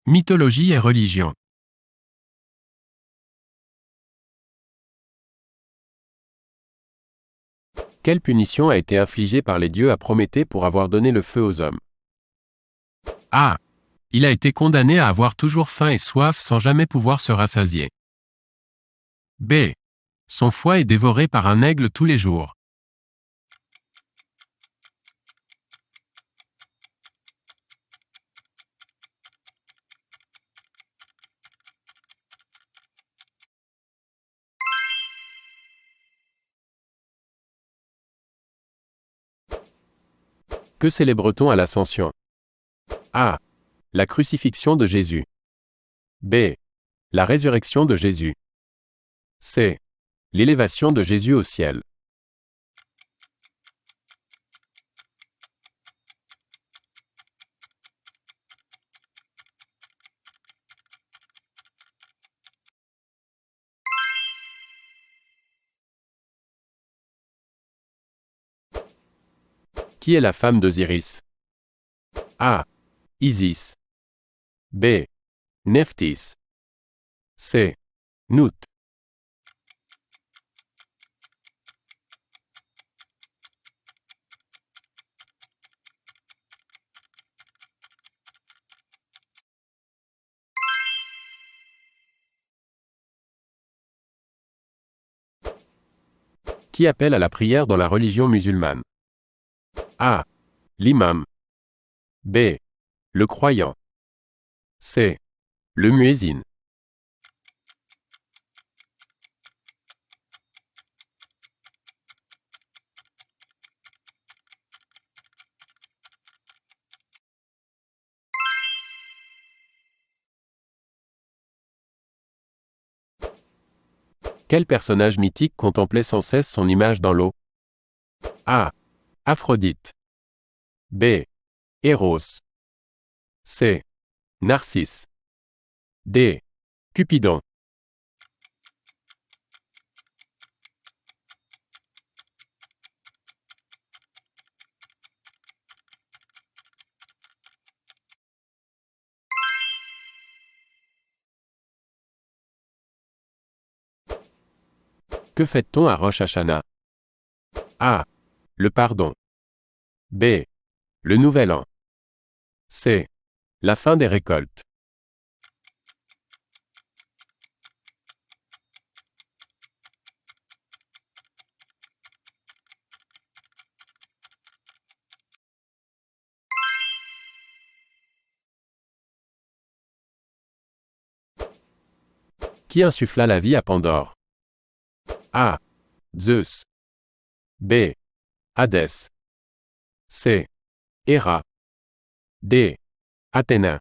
Mythologie et religion. Quelle punition a été infligée par les dieux à Prométhée pour avoir donné le feu aux hommes? A. Il a été condamné à avoir toujours faim et soif sans jamais pouvoir se rassasier. B. Son foie est dévoré par un aigle tous les jours. Que célèbre-t-on à l'Ascension? A. La crucifixion de Jésus. B. La résurrection de Jésus. C. L'élévation de Jésus au ciel. Qui est la femme d'Osiris? A. Isis. B. Nephthys. C. Nout. Qui appelle à la prière dans la religion musulmane? A. L'imam. B. Le croyant. C. Le muezzin. Quel personnage mythique contemplait sans cesse son image dans l'eau? A. Aphrodite. B. Eros. C. Narcisse. D. Cupidon. Que fête-t-on à Rosh Hashanah? A. Le pardon. B. Le nouvel an. C. La fin des récoltes. Qui insuffla la vie à Pandore? A. Zeus. B. Hadès. C. Héra. D. Athéna.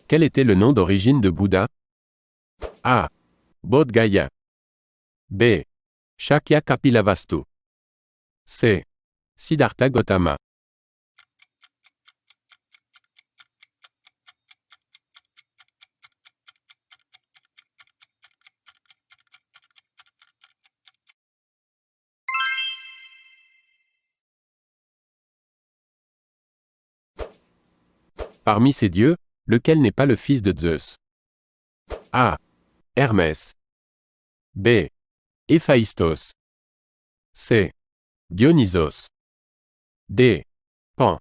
Quel était le nom d'origine de Bouddha? A. Bodh Gaya. B. Shakya Kapilavastu. C. Siddhartha Gautama. Parmi ces dieux, lequel n'est pas le fils de Zeus? A. Hermès. B. Héphaïstos. C. Dionysos. D. Pan.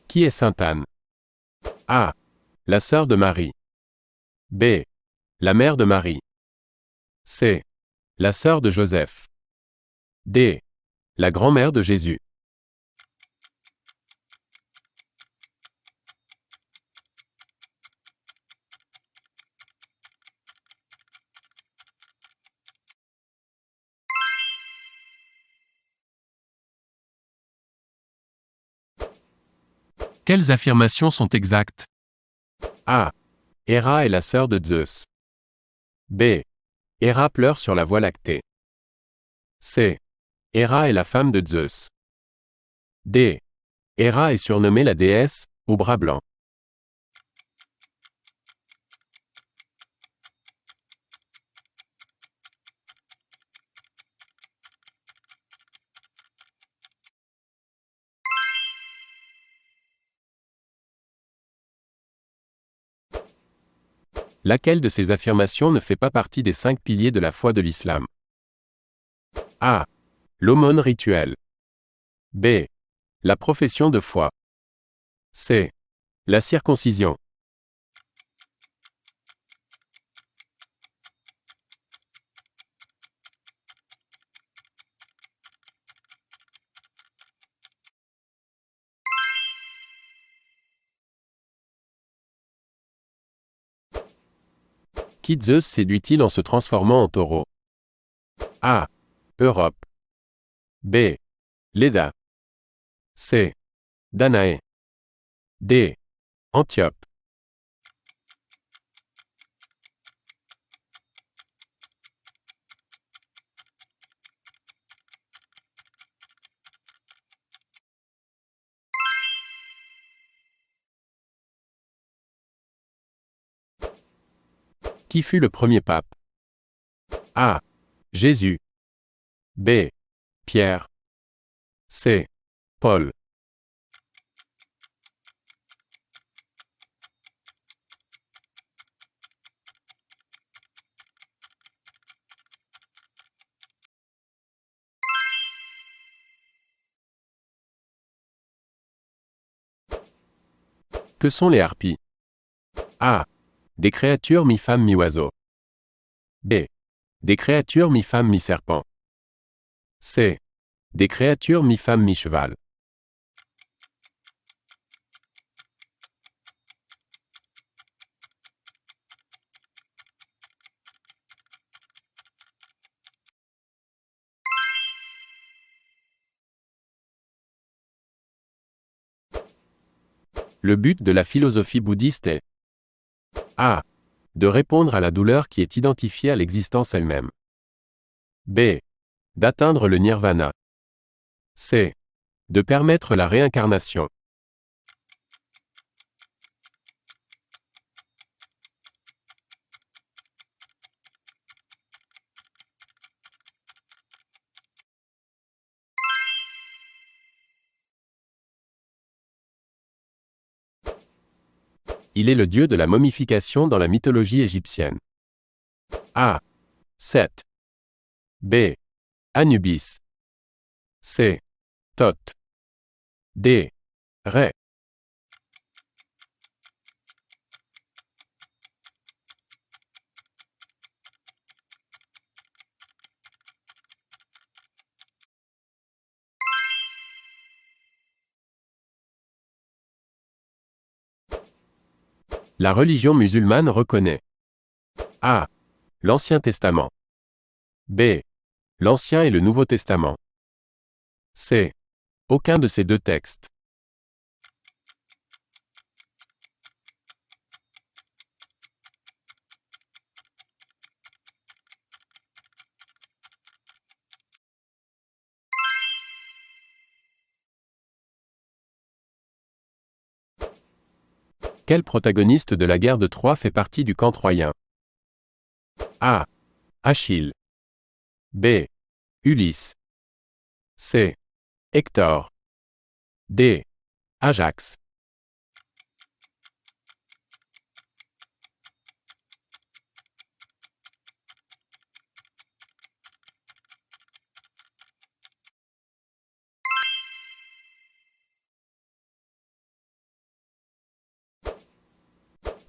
Qui est Sainte Anne? A. La sœur de Marie. B. La mère de Marie. C. La sœur de Joseph. D. La grand-mère de Jésus. Quelles affirmations sont exactes? A. Héra est la sœur de Zeus. B. Héra pleure sur la Voie lactée. C. Héra est la femme de Zeus. D. Héra est surnommée la déesse, au bras blanc. Laquelle de ces affirmations ne fait pas partie des 5 piliers de la foi de l'islam? A. L'aumône rituelle. B. La profession de foi. C. La circoncision. Qui Zeus séduit-il en se transformant en taureau? A. Europe. B. Leda. C. Danaé. D. Antiope. Qui fut le premier pape? A. Jésus. B. Pierre. C. Paul. Que sont les harpies? A. Des créatures mi-femme mi-oiseau. B. Des créatures mi-femme mi-serpent. C. Des créatures mi-femme mi-cheval. Le but de la philosophie bouddhiste est A. De répondre à la douleur qui est identifiée à l'existence elle-même. B. D'atteindre le nirvana. C. De permettre la réincarnation. Il est le dieu de la momification dans la mythologie égyptienne. A. Seth. B. Anubis. C. Thoth. D. Ré. La religion musulmane reconnaît A. L'Ancien Testament. B. L'Ancien et le Nouveau Testament. C. Aucun de ces deux textes. Quel protagoniste de la guerre de Troie fait partie du camp troyen? A. Achille. B. Ulysse. C. Hector. D. Ajax.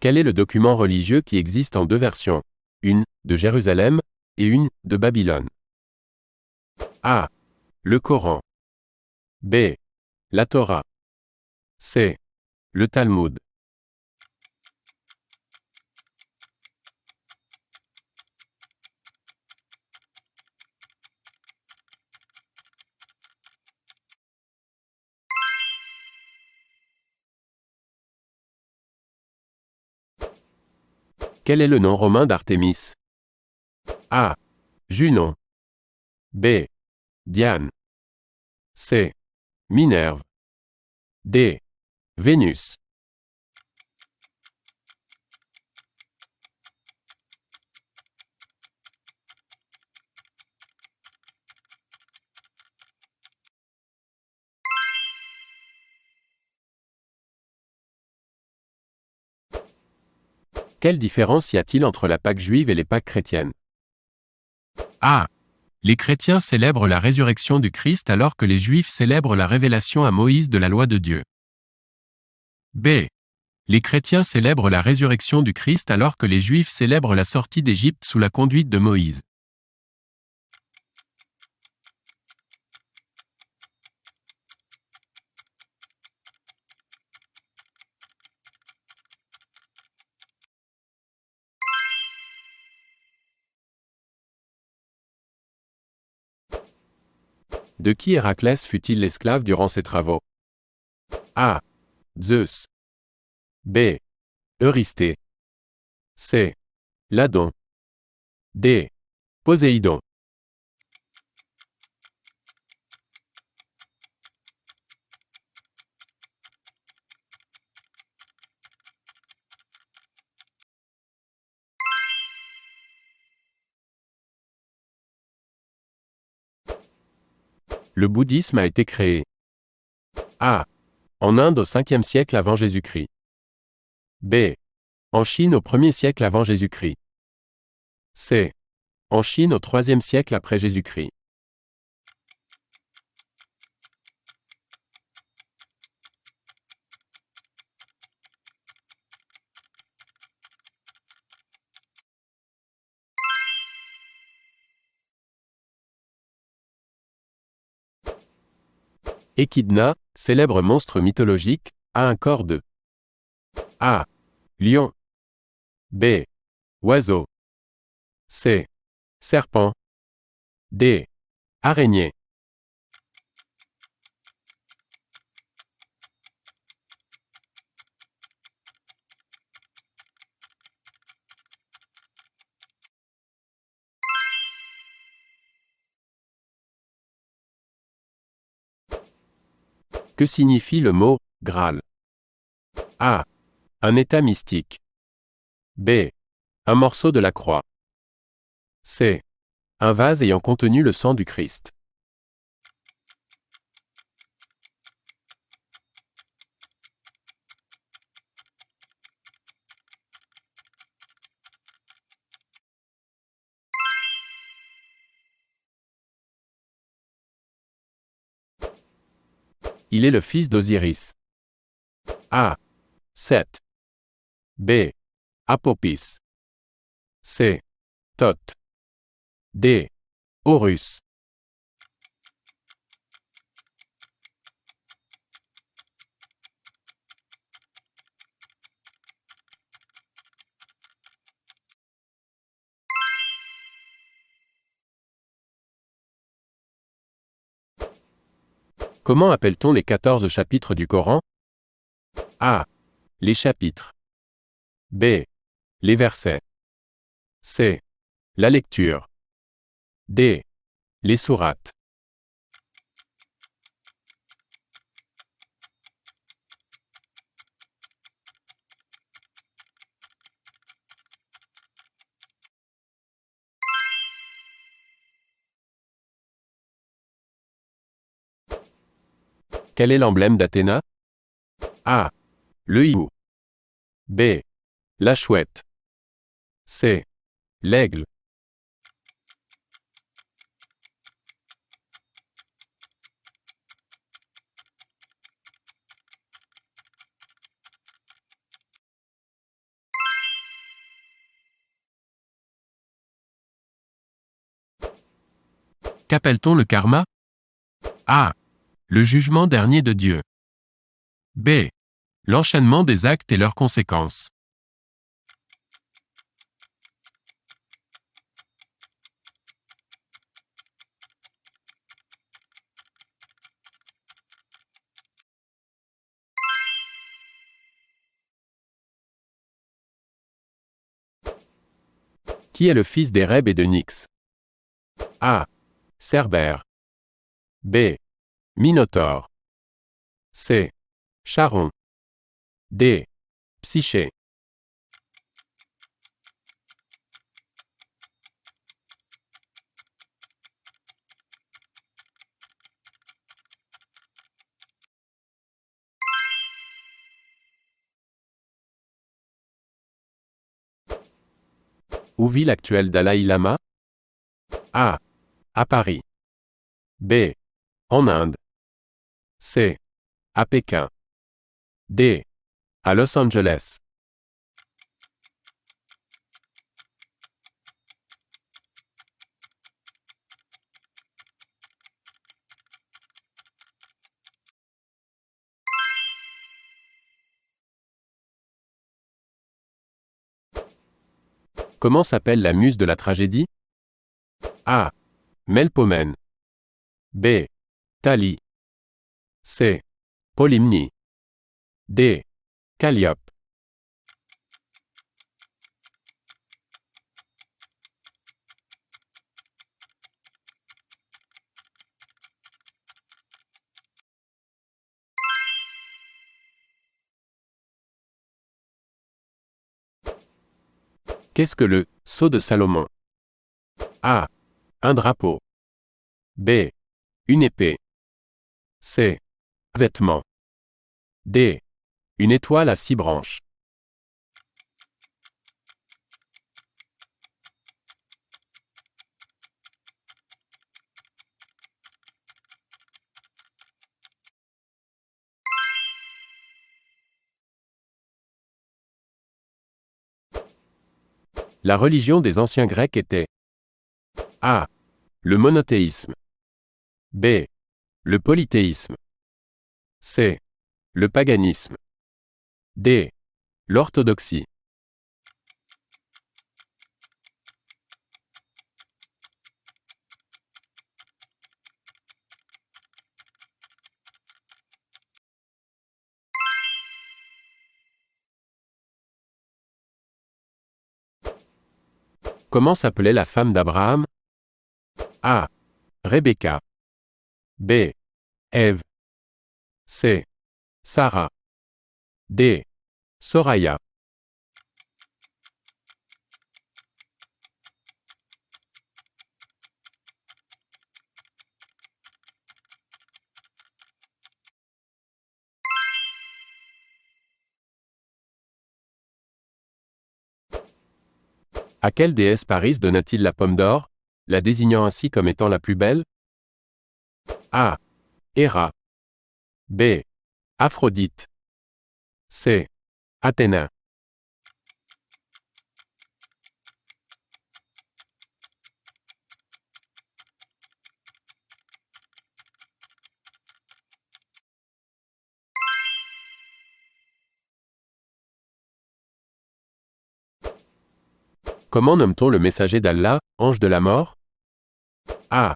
Quel est le document religieux qui existe en deux versions? Une, de Jérusalem, et une, de Babylone. A. Le Coran. B. La Torah. C. Le Talmud. Quel est le nom romain d'Artémis? A. Junon. B. Diane. C. Minerve. D. Vénus. Quelle différence y a-t-il entre la Pâque juive et les Pâques chrétiennes? A. Les chrétiens célèbrent la résurrection du Christ alors que les Juifs célèbrent la révélation à Moïse de la loi de Dieu. B. Les chrétiens célèbrent la résurrection du Christ alors que les Juifs célèbrent la sortie d'Égypte sous la conduite de Moïse. De qui Héraclès fut-il l'esclave durant ses travaux? A. Zeus. B. Eurysthée. C. Ladon. D. Poséidon. Le bouddhisme a été créé. A. En Inde au 5e siècle avant Jésus-Christ. B. En Chine au 1er siècle avant Jésus-Christ. C. En Chine au 3e siècle après Jésus-Christ. Échidna, célèbre monstre mythologique, a un corps de A. Lion. B. Oiseau. C. Serpent. D. Araignée. Que signifie le mot Graal? A. Un état mystique. B. Un morceau de la croix. C. Un vase ayant contenu le sang du Christ. Il est le fils d'Osiris. A. Seth. B. Apopis. C. Thoth. D. Horus. Comment appelle-t-on les 14 chapitres du Coran? A. Les chapitres. B. Les versets. C. La lecture. D. Les sourates. Quel est l'emblème d'Athéna? A. Le hibou. B. La chouette. C. L'aigle. Qu'appelle-t-on le karma? A. Le jugement dernier de Dieu. B. L'enchaînement des actes et leurs conséquences. Qui est le fils d'Éreb et de Nyx? A. Cerbère. B. Minotaure. C. Charon. D. Psyché. Où vit l'actuel Dalai Lama? A. À Paris. B. En Inde. C. À Pékin. D. À Los Angeles. Comment s'appelle la muse de la tragédie? A. Melpomène. B. Thalie. C. Polymnie. D. Calliope. Qu'est-ce que le sceau de Salomon? A. Un drapeau. B. Une épée. C. Un vêtement. D. Une étoile à 6 branches. La religion des anciens Grecs était A. Le monothéisme. B. Le polythéisme. C. Le paganisme. D. L'orthodoxie. Comment s'appelait la femme d'Abraham? A. Rebecca. B. Ève. C. Sarah. D. Soraya. À quelle déesse Paris donna-t-il la pomme d'or, la désignant ainsi comme étant la plus belle? A. Héra. B. Aphrodite. C. Athéna. Comment nomme-t-on le messager d'Allah, ange de la mort? A.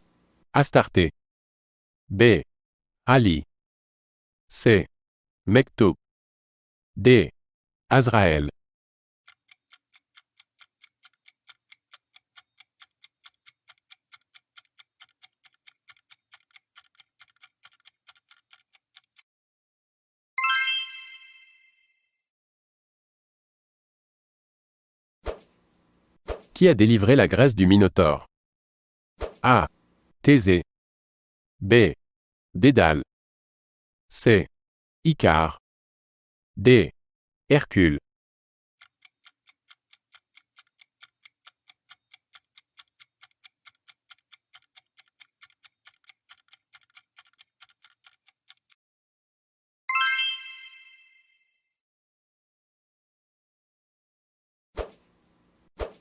Astarté. B. Ali. C. Mektoub. D. Azraël. Qui a délivré la Grèce du Minotaure? A. Thésée. B. Dédale. C. Icare. D. Hercule.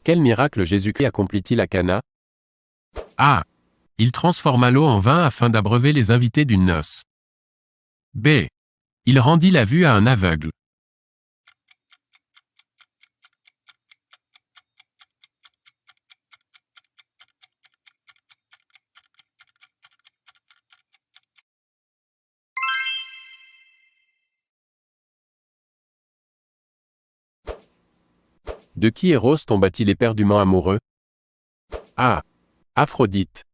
Quel miracle Jésus-Christ accomplit-il à Cana? A. Il transforma l'eau en vin afin d'abreuver les invités d'une noce. B. Il rendit la vue à un aveugle. De qui Eros tomba-t-il éperdument amoureux? A. Aphrodite.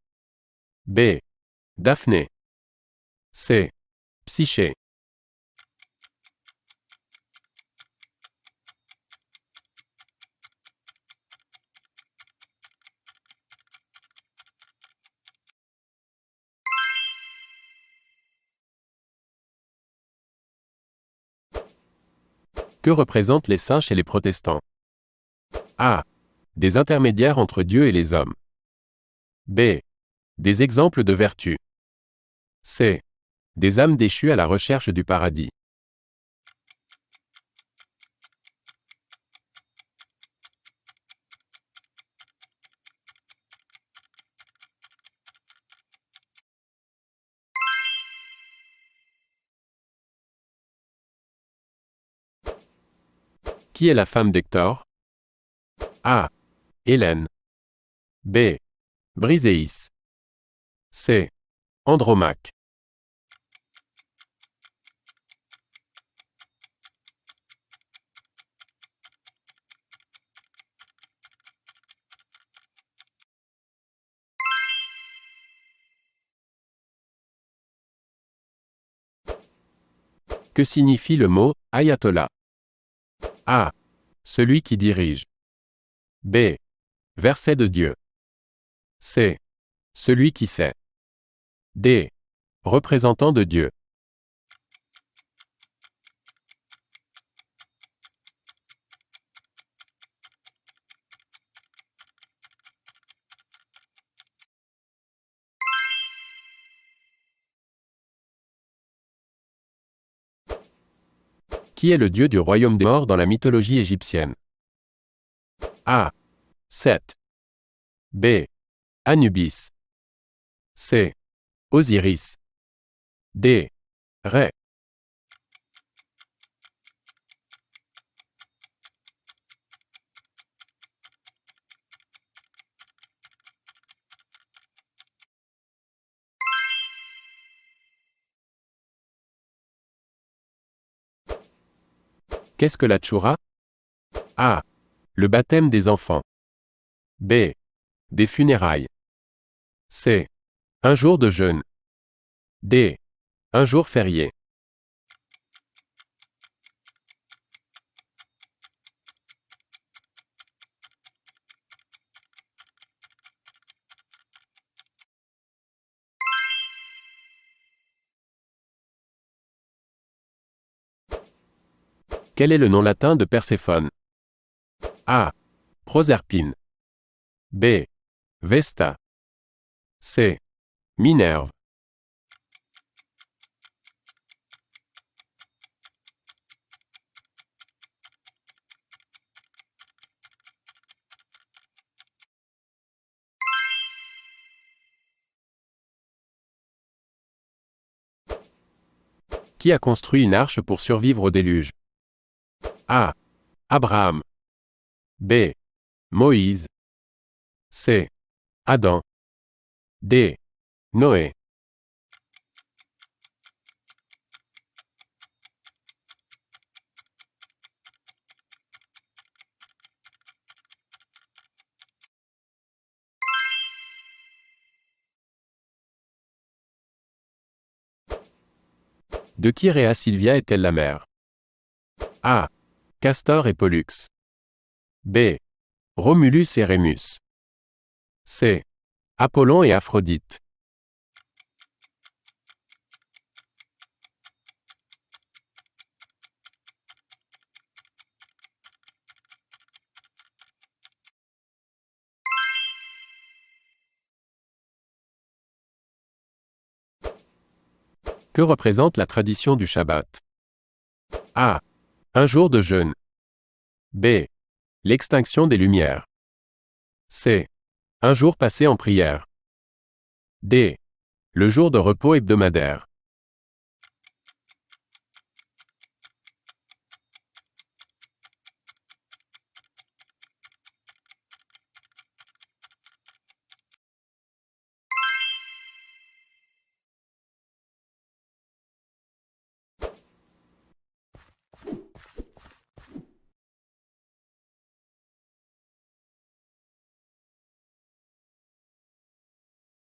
B. Daphné. C. Psyché. Que représentent les saints chez les protestants? A. Des intermédiaires entre Dieu et les hommes. B. Des exemples de vertu. C. Des âmes déchues à la recherche du paradis. Qui est la femme d'Hector? A. Hélène. B. Briséis. C. Andromaque. Que signifie le mot ayatollah? A. Celui qui dirige. B. Verset de Dieu. C. Celui qui sait. D. Représentant de Dieu. Qui est le dieu du royaume des morts dans la mythologie égyptienne? A. Seth. B. Anubis. C. Osiris. D. Ré. Qu'est-ce que la tchoura? A. Le baptême des enfants. B. Des funérailles. C. Un jour de jeûne. D. Un jour férié. Quel est le nom latin de Perséphone? A. Proserpine. B. Vesta. C. Minerve. Qui a construit une arche pour survivre au déluge? A. Abraham. B. Moïse. C. Adam. D. Noé. De qui Rhea Silvia est-elle la mère? A. Castor et Pollux. B. Romulus et Rémus. C. Apollon et Aphrodite. Que représente la tradition du Shabbat? A. Un jour de jeûne. B. L'extinction des lumières. C. Un jour passé en prière. D. Le jour de repos hebdomadaire.